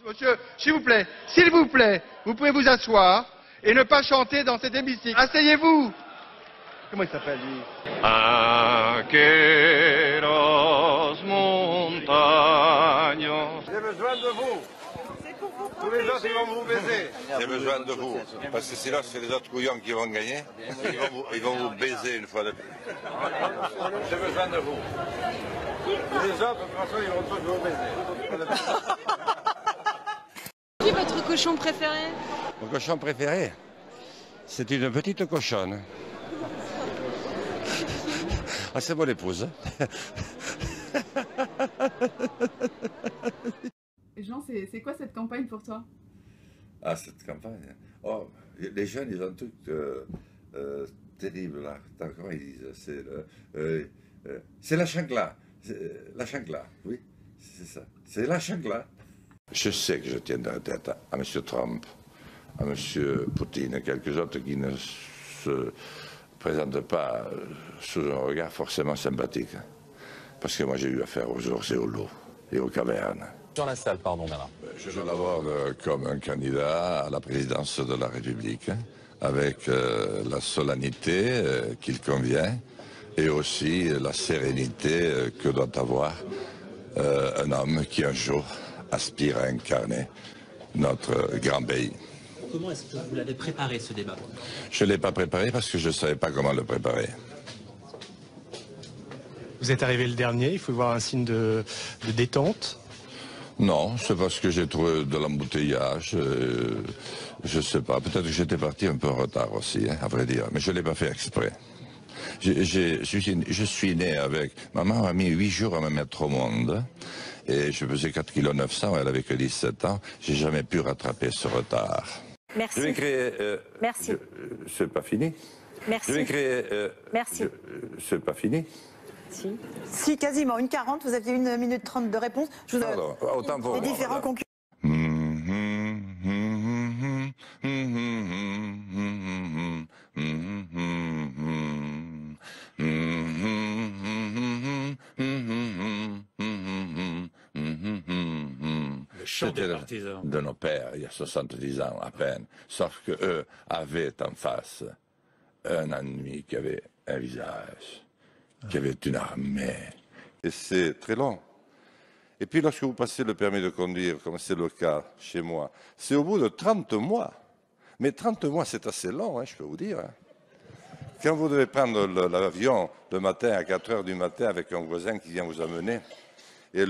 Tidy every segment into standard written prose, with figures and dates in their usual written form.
Monsieur, s'il vous plaît, vous pouvez vous asseoir et ne pas chanter dans cet hémicycle. Asseyez-vous. Comment il s'appelle, lui? Aqueros montaños. J'ai besoin de vous. Tous les autres, ils vont vous baiser. J'ai besoin de vous. Parce que sinon, c'est les autres couillons qui vont gagner. Ils vont vous baiser une fois de plus. J'ai besoin de vous. Tous les autres, de toute façon, ils vont tous vous baiser. Qui est votre cochon préféré? Mon cochon préféré, c'est une petite cochonne. Ah, c'est mon épouse. Jean, c'est quoi cette campagne pour toi? Ah, cette campagne. Oh, les jeunes, ils ont tout terrible là. Comment ils disent? C'est la chancla. La chancla, oui, c'est ça. C'est la chancla. Je sais que je tiendrai tête à M. Trump, à M. Poutine et quelques autres qui ne se présentent pas sous un regard forcément sympathique. Parce que moi, j'ai eu affaire aux ours et aux loups et aux cavernes. Sur la salle, pardon, Bernard. Je l'aborde comme un candidat à la présidence de la République, avec la solennité qu'il convient et aussi la sérénité que doit avoir un homme qui un jour aspire à incarner notre grand pays. Comment est-ce que vous l'avez préparé, ce débat? Je ne l'ai pas préparé parce que je ne savais pas comment le préparer. Vous êtes arrivé le dernier, il faut voir un signe de détente. Non, c'est parce que j'ai trouvé de l'embouteillage. Je ne sais pas, peut-être que j'étais parti un peu en retard aussi, hein, à vrai dire, mais je ne l'ai pas fait exprès. Je suis né avec... Maman m'a mis 8 jours à me mettre au monde. Et je faisais 4,9 kg, elle avait que 17 ans. J'ai jamais pu rattraper ce retard. Merci. Je vais créer... Merci. C'est pas fini. Merci. Je vais créer... Merci. C'est pas fini. Si, quasiment. 1:40, vous aviez 1 minute 30 de réponse. Je vous Pardon, autant pour les moi, différents madame. concurrents. C'était de nos pères, il y a 70 ans à peine. Sauf qu'eux avaient en face un ennemi qui avait un visage, qui avait une armée. Et c'est très long. Et puis lorsque vous passez le permis de conduire, comme c'est le cas chez moi, c'est au bout de 30 mois. Mais 30 mois, c'est assez long, hein, je peux vous dire. Hein. Quand vous devez prendre l'avion le matin à 4 heures du matin avec un voisin qui vient vous amener, et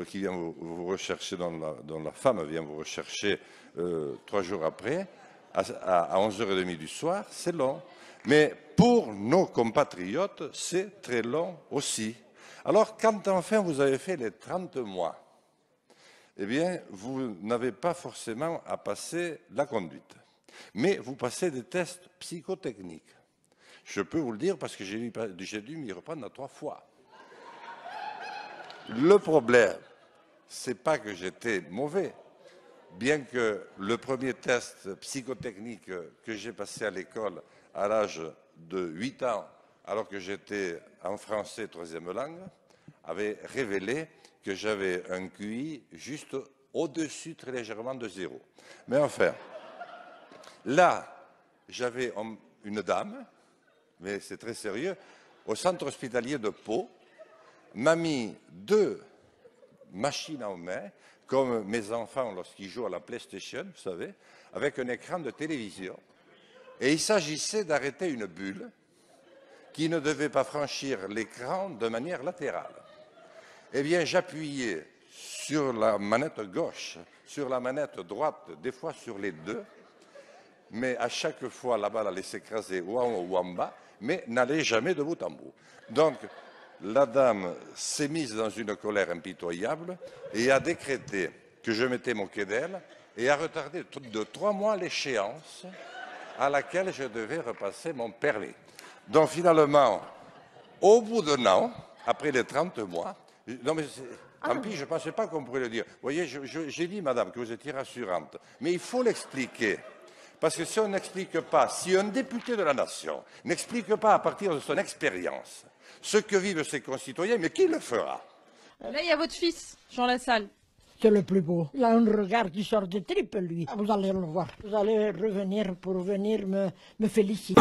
qui vient vous rechercher, dont la femme vient vous rechercher 3 jours après, à 11h30 du soir, c'est long. Mais pour nos compatriotes, c'est très long aussi. Alors, quand enfin vous avez fait les 30 mois, eh bien, vous n'avez pas forcément à passer la conduite. Mais vous passez des tests psychotechniques. Je peux vous le dire parce que j'ai dû m'y reprendre 3 fois. Le problème, c'est pas que j'étais mauvais. Bien que le premier test psychotechnique que j'ai passé à l'école à l'âge de 8 ans, alors que j'étais en français 3e langue, avait révélé que j'avais un QI juste au-dessus, très légèrement, de 0. Mais enfin, là, j'avais une dame, mais c'est très sérieux, au centre hospitalier de Pau, m'a mis 2 machines en main, comme mes enfants lorsqu'ils jouent à la PlayStation, vous savez, avec un écran de télévision. Et il s'agissait d'arrêter une bulle qui ne devait pas franchir l'écran de manière latérale. Eh bien, j'appuyais sur la manette gauche, sur la manette droite, des fois sur les deux, mais à chaque fois, la balle allait s'écraser ou en haut ou en bas, mais n'allait jamais de bout en bout. Donc, la dame s'est mise dans une colère impitoyable et a décrété que je m'étais moqué d'elle et a retardé de 3 mois l'échéance à laquelle je devais repasser mon permis. Donc finalement, au bout d'un an, après les 30 mois, non mais tant pis, je ne pensais pas qu'on pourrait le dire. Vous voyez, j'ai dit, madame, que vous étiez rassurante, mais il faut l'expliquer. Parce que si on n'explique pas, si un député de la nation n'explique pas à partir de son expérience ce que vivent ses concitoyens, mais qui le fera? Là, il y a votre fils, Jean Lassalle. C'est le plus beau. Il a un regard qui sort de tripes, lui. Vous allez le voir. Vous allez revenir pour venir me féliciter.